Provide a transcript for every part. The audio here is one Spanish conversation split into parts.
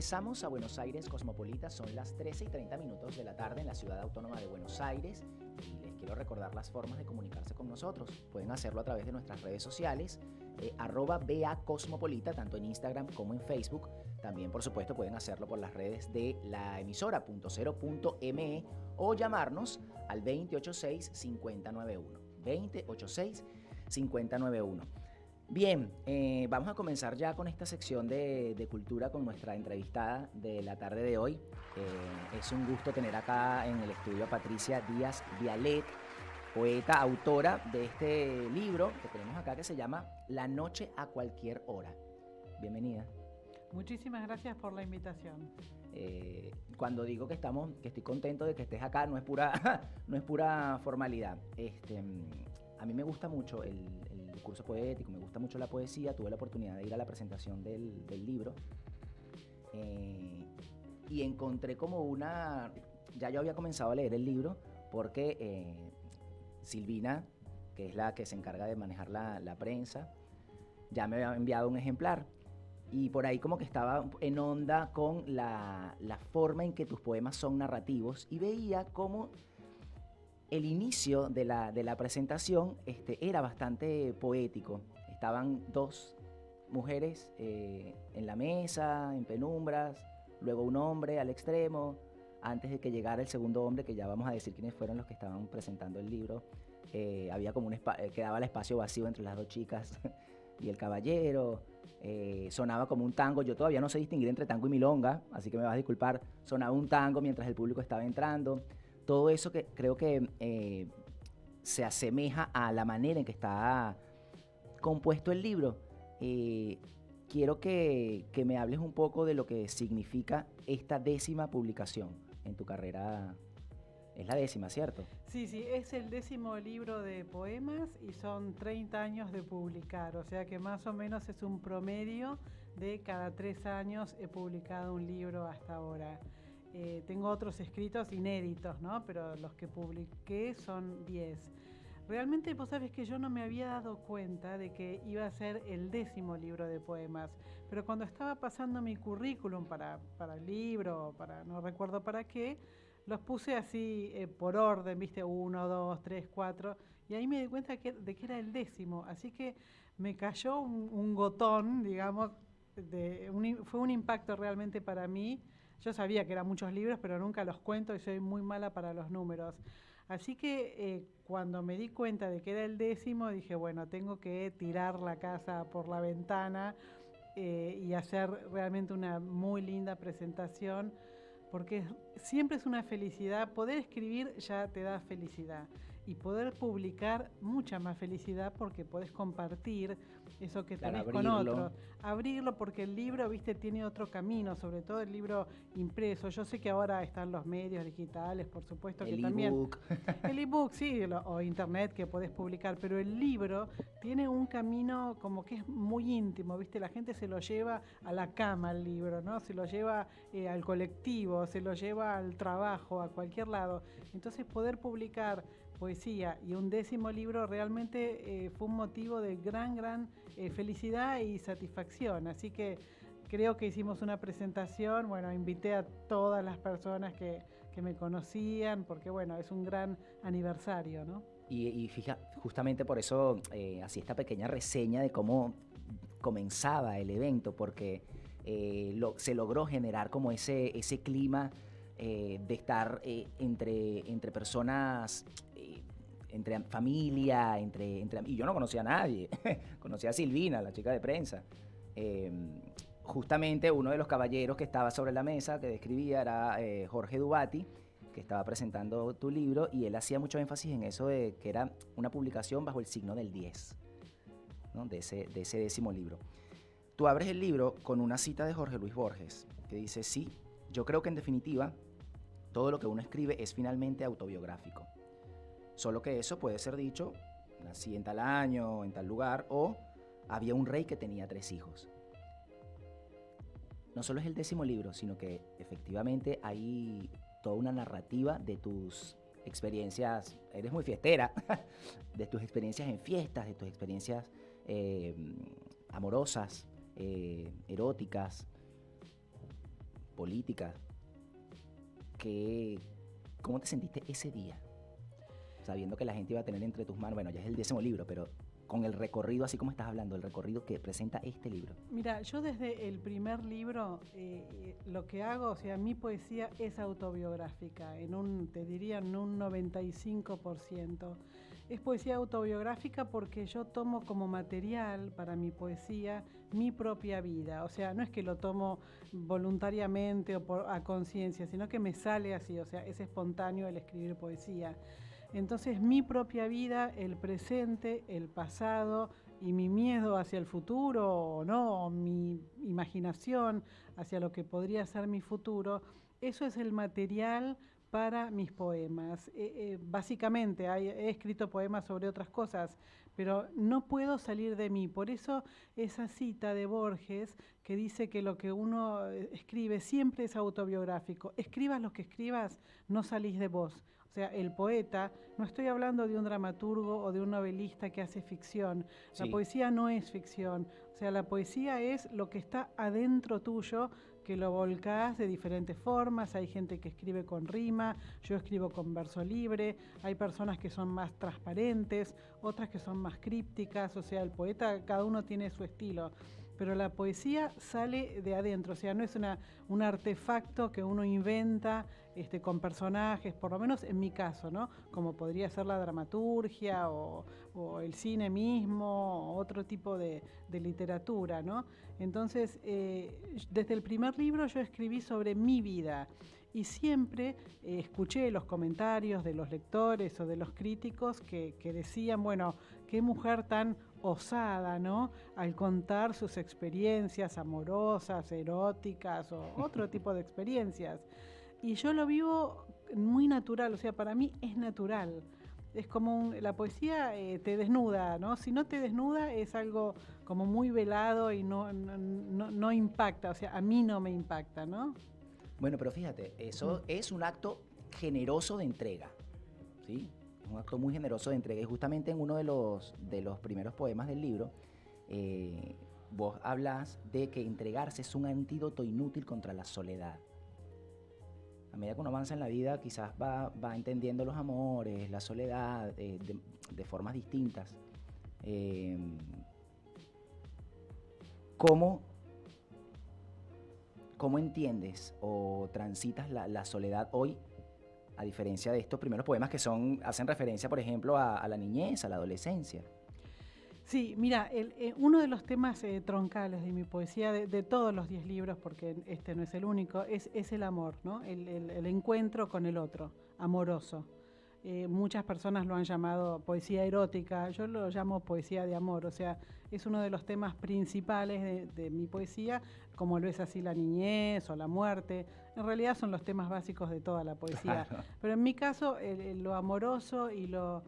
Regresamos a Buenos Aires Cosmopolita, son las 13:30 de la tarde en la ciudad autónoma de Buenos Aires y les quiero recordar las formas de comunicarse con nosotros. Pueden hacerlo a través de nuestras redes sociales, @BACosmopolita, tanto en Instagram como en Facebook. También, por supuesto, pueden hacerlo por las redes de la emisora .0.me o llamarnos al 286-5091. 286-5091. Bien, vamos a comenzar ya con esta sección de cultura con nuestra entrevistada de la tarde de hoy. Es un gusto tener acá en el estudio a Patricia Díaz Vialet, poeta, autora de este libro que tenemos acá que se llama La noche a cualquier hora. Bienvenida. Muchísimas gracias por la invitación. Cuando digo que estoy contento de que estés acá, no es pura formalidad. A mí me gusta mucho el curso poético, me gusta mucho la poesía. Tuve la oportunidad de ir a la presentación del libro y encontré como ya yo había comenzado a leer el libro porque Silvina, que es la que se encarga de manejar la prensa, ya me había enviado un ejemplar. Y por ahí como que estaba en onda con la forma en que tus poemas son narrativos y veía cómo el inicio de la presentación era bastante poético. Estaban dos mujeres en la mesa, en penumbras, luego un hombre al extremo, antes de que llegara el segundo hombre, que ya vamos a decir quiénes fueron los que estaban presentando el libro. Había como quedaba el espacio vacío entre las dos chicas y el caballero. Sonaba como un tango. Yo todavía no sé distinguir entre tango y milonga, así que me vas a disculpar. Sonaba un tango mientras el público estaba entrando. Todo eso que creo que se asemeja a la manera en que está compuesto el libro. Quiero que me hables un poco de lo que significa esta 10ª publicación en tu carrera. Es la 10ª, ¿cierto? Sí, es el 10º libro de poemas y son 30 años de publicar, o sea que más o menos es un promedio de cada 3 años he publicado un libro hasta ahora. Tengo otros escritos inéditos, ¿no? Pero los que publiqué son 10. Realmente vos sabés que yo no me había dado cuenta de que iba a ser el 10º libro de poemas, pero cuando estaba pasando mi currículum para el libro, no recuerdo para qué, los puse así por orden, ¿viste? 1, 2, 3, 4, y ahí me di cuenta de que era el 10º, así que me cayó un gotón, digamos, fue un impacto realmente para mí. Yo sabía que eran muchos libros, pero nunca los cuento y soy muy mala para los números. Así que cuando me di cuenta de que era el 10º, dije, bueno, tengo que tirar la casa por la ventana y hacer realmente una muy linda presentación, porque siempre es una felicidad. Poder escribir ya te da felicidad y poder publicar mucha más felicidad porque podés compartir eso que tenés con otros. Abrirlo porque el libro, viste, tiene otro camino, sobre todo el libro impreso. Yo sé que ahora están los medios digitales, por supuesto que también. El ebook, sí, o internet que podés publicar, pero el libro tiene un camino como que es muy íntimo, viste, la gente se lo lleva a la cama el libro, ¿no? Se lo lleva al colectivo, se lo lleva al trabajo, a cualquier lado. Entonces poder publicar poesía y un 10º libro realmente fue un motivo de gran felicidad y satisfacción. Así que creo que hicimos una presentación, bueno, invité a todas las personas que me conocían, porque bueno, es un gran aniversario, ¿no? Y justamente por eso hacía esta pequeña reseña de cómo comenzaba el evento, porque se logró generar como ese clima de estar entre personas, entre familia, y yo no conocía a nadie. Conocía a Silvina, la chica de prensa. Justamente uno de los caballeros que estaba sobre la mesa, que describía, era Jorge Dubati, que estaba presentando tu libro, y él hacía mucho énfasis en eso de que era una publicación bajo el signo del 10, ¿no? de ese 10º libro. Tú abres el libro con una cita de Jorge Luis Borges, que dice: sí, yo creo que en definitiva todo lo que uno escribe es finalmente autobiográfico. Solo que eso puede ser dicho: nací en tal año, en tal lugar, o había un rey que tenía 3 hijos. No solo es el 10º libro, sino que efectivamente hay toda una narrativa de tus experiencias. Eres muy fiestera, de tus experiencias en fiestas, de tus experiencias amorosas, eróticas. política. ¿Cómo te sentiste ese día? Sabiendo que la gente iba a tener entre tus manos, bueno, ya es el 10º libro, pero con el recorrido, así como estás hablando, el recorrido que presenta este libro. Mira, yo desde el primer libro lo que hago, o sea, mi poesía es autobiográfica, te diría en un 95%. Es poesía autobiográfica porque yo tomo como material para mi poesía mi propia vida. O sea, no es que lo tomo voluntariamente o a conciencia, sino que me sale así, o sea, es espontáneo el escribir poesía. Entonces mi propia vida, el presente, el pasado y mi miedo hacia el futuro o no, o mi imaginación hacia lo que podría ser mi futuro, eso es el material para mis poemas. Básicamente he escrito poemas sobre otras cosas, pero no puedo salir de mí. Por eso esa cita de Borges que dice que lo que uno escribe siempre es autobiográfico. Escribas lo que escribas, no salís de vos. O sea, el poeta, no estoy hablando de un dramaturgo o de un novelista que hace ficción. Sí. La poesía no es ficción. O sea, la poesía es lo que está adentro tuyo, que lo volcás de diferentes formas. Hay gente que escribe con rima, yo escribo con verso libre, hay personas que son más transparentes, otras que son más crípticas. O sea, el poeta, cada uno tiene su estilo. Pero la poesía sale de adentro, o sea, no es un artefacto que uno inventa con personajes, por lo menos en mi caso, ¿no? Como podría ser la dramaturgia o el cine mismo, o otro tipo de literatura, ¿no? Entonces, desde el primer libro yo escribí sobre mi vida y siempre escuché los comentarios de los lectores o de los críticos que decían, bueno, qué mujer tan osada, ¿no? Al contar sus experiencias amorosas, eróticas o otro tipo de experiencias. Y yo lo vivo muy natural, o sea, para mí es natural. Es como la poesía te desnuda, ¿no? Si no te desnuda es algo como muy velado y no impacta, o sea, a mí no me impacta, ¿no? Bueno, pero fíjate, eso es un acto generoso de entrega, ¿sí? Un acto muy generoso de entrega. Y justamente en uno de los primeros poemas del libro, vos hablas de que entregarse es un antídoto inútil contra la soledad. A medida que uno avanza en la vida, quizás va entendiendo los amores, la soledad, de formas distintas. ¿Cómo entiendes o transitas la soledad hoy, a diferencia de estos primeros poemas que hacen referencia, por ejemplo, a la niñez, a la adolescencia? Sí, mira, uno de los temas troncales de mi poesía, de todos los 10 libros, porque este no es el único, es el amor, ¿no? El encuentro con el otro, amoroso. Muchas personas lo han llamado poesía erótica, yo lo llamo poesía de amor, o sea, es uno de los temas principales de mi poesía, como lo es así la niñez o la muerte. En realidad son los temas básicos de toda la poesía, claro. Pero en mi caso lo amoroso y lo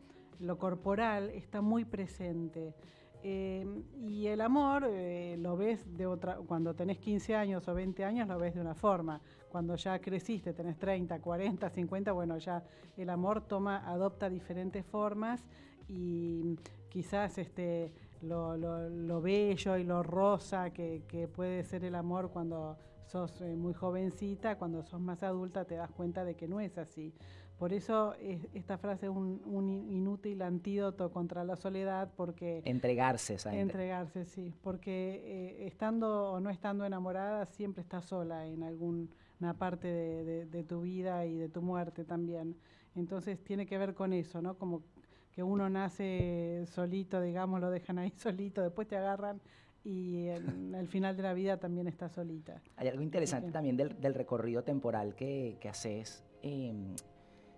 corporal está muy presente. Y el amor lo ves cuando tenés 15 años o 20 años lo ves de una forma. Cuando ya creciste, tenés 30, 40, 50, bueno, ya el amor adopta diferentes formas y quizás lo bello y lo rosa que puede ser el amor cuando sos muy jovencita, cuando sos más adulta te das cuenta de que no es así. Por eso esta frase es un inútil antídoto contra la soledad, porque... Entregarse, ¿sabes? Entregarse, sí, porque estando o no estando enamorada siempre estás sola en alguna parte de tu vida y de tu muerte también. Entonces tiene que ver con eso, ¿no? Como que uno nace solito, digamos, lo dejan ahí solito, después te agarran y al final de la vida también estás solita. Hay algo interesante también del recorrido temporal que haces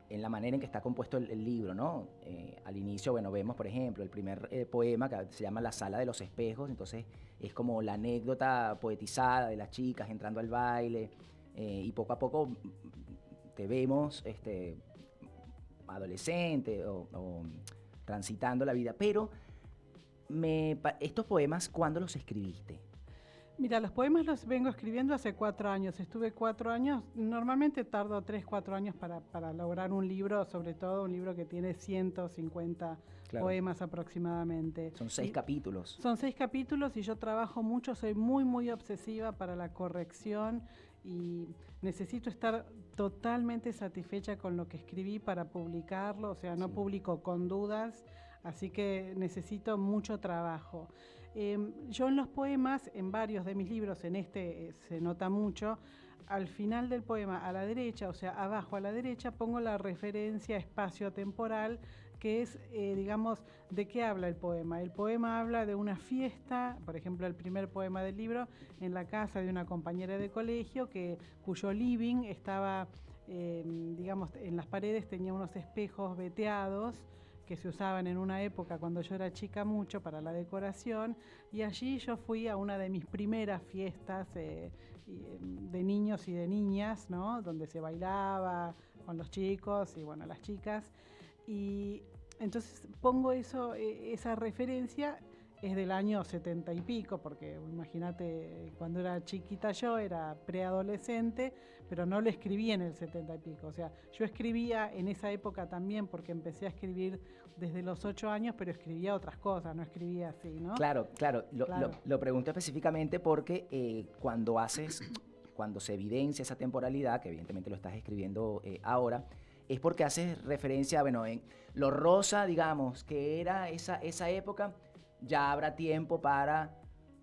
en la manera en que está compuesto el libro, ¿no? Al inicio, bueno, vemos, por ejemplo, el primer poema que se llama La Sala de los Espejos, entonces es como la anécdota poetizada de las chicas entrando al baile, y poco a poco te vemos adolescente o transitando la vida, pero estos poemas, ¿cuándo los escribiste? Mira, los poemas los vengo escribiendo hace 4 años. Estuve 4 años, normalmente tardo 3, 4 años para lograr un libro, sobre todo un libro que tiene 150 poemas aproximadamente. Son 6 capítulos. Son 6 capítulos y yo trabajo mucho, soy muy, muy obsesiva para la corrección y necesito estar totalmente satisfecha con lo que escribí para publicarlo, o sea, no publico con dudas, así que necesito mucho trabajo. Yo en los poemas, en varios de mis libros, en este se nota mucho, al final del poema a la derecha, o sea, abajo a la derecha, pongo la referencia espacio-temporal, que es, digamos, ¿de qué habla el poema? El poema habla de una fiesta, por ejemplo, el primer poema del libro, en la casa de una compañera de colegio cuyo living estaba, digamos, en las paredes tenía unos espejos veteados que se usaban en una época cuando yo era chica mucho para la decoración, y allí yo fui a una de mis primeras fiestas de niños y de niñas, ¿no? Donde se bailaba con los chicos y bueno, las chicas, y entonces pongo esa referencia. Es del año 70 y pico, porque imagínate, cuando era chiquita yo era preadolescente, pero no lo escribí en el 70 y pico. O sea, yo escribía en esa época también, porque empecé a escribir desde los 8 años, pero escribía otras cosas, no escribía así, ¿no? Claro. Lo pregunto específicamente porque cuando se evidencia esa temporalidad, que evidentemente lo estás escribiendo ahora, es porque haces referencia, bueno, en lo rosa, digamos, que era esa época. Ya habrá tiempo para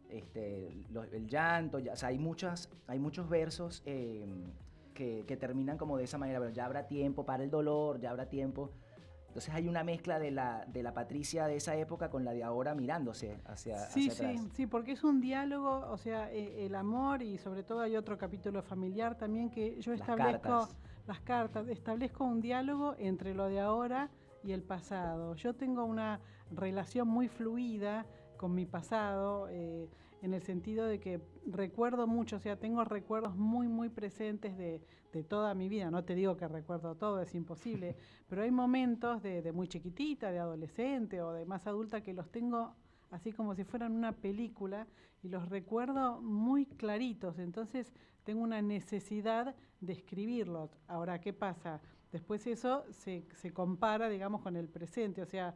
el llanto, o sea, hay muchos versos que terminan como de esa manera, pero ya habrá tiempo para el dolor, ya habrá tiempo. Entonces hay una mezcla de la Patricia de esa época con la de ahora mirándose hacia atrás. Sí, porque es un diálogo, o sea, el amor, y sobre todo hay otro capítulo familiar también que yo establezco, las cartas, establezco un diálogo entre lo de ahora y el pasado. Yo tengo una relación muy fluida con mi pasado, en el sentido de que recuerdo mucho, o sea, tengo recuerdos muy, muy presentes de toda mi vida. No te digo que recuerdo todo, es imposible, pero hay momentos de muy chiquitita, de adolescente o de más adulta que los tengo así como si fueran una película y los recuerdo muy claritos, entonces tengo una necesidad de escribirlos. Ahora, ¿qué pasa? Después eso se compara, digamos, con el presente, o sea,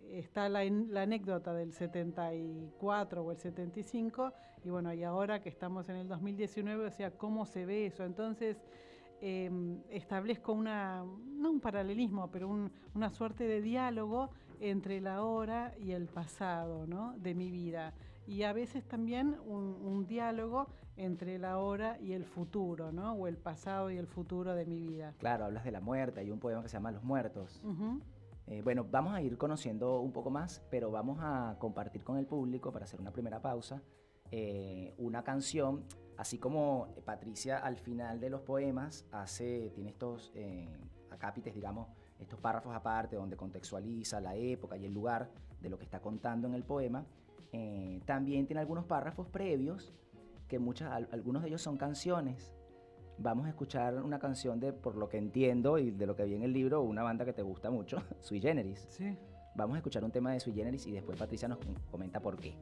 está la anécdota del 74 o el 75, y bueno, y ahora que estamos en el 2019, o sea, ¿cómo se ve eso? Entonces, establezco no un paralelismo, pero una suerte de diálogo entre la hora y el pasado, ¿no?, de mi vida. Y a veces también un diálogo entre la hora y el futuro, ¿no?, o el pasado y el futuro de mi vida. Claro, hablas de la muerte, hay un poema que se llama Los Muertos. Uh-huh. Bueno, vamos a ir conociendo un poco más, pero vamos a compartir con el público, para hacer una primera pausa, una canción, así como Patricia al final de los poemas tiene estos acápites, digamos, estos párrafos aparte donde contextualiza la época y el lugar de lo que está contando en el poema. También tiene algunos párrafos previos, que algunos de ellos son canciones. Vamos a escuchar una canción por lo que entiendo y de lo que vi en el libro, una banda que te gusta mucho, Sui Generis. Sí. Vamos a escuchar un tema de Sui Generis y después Patricia nos comenta por qué.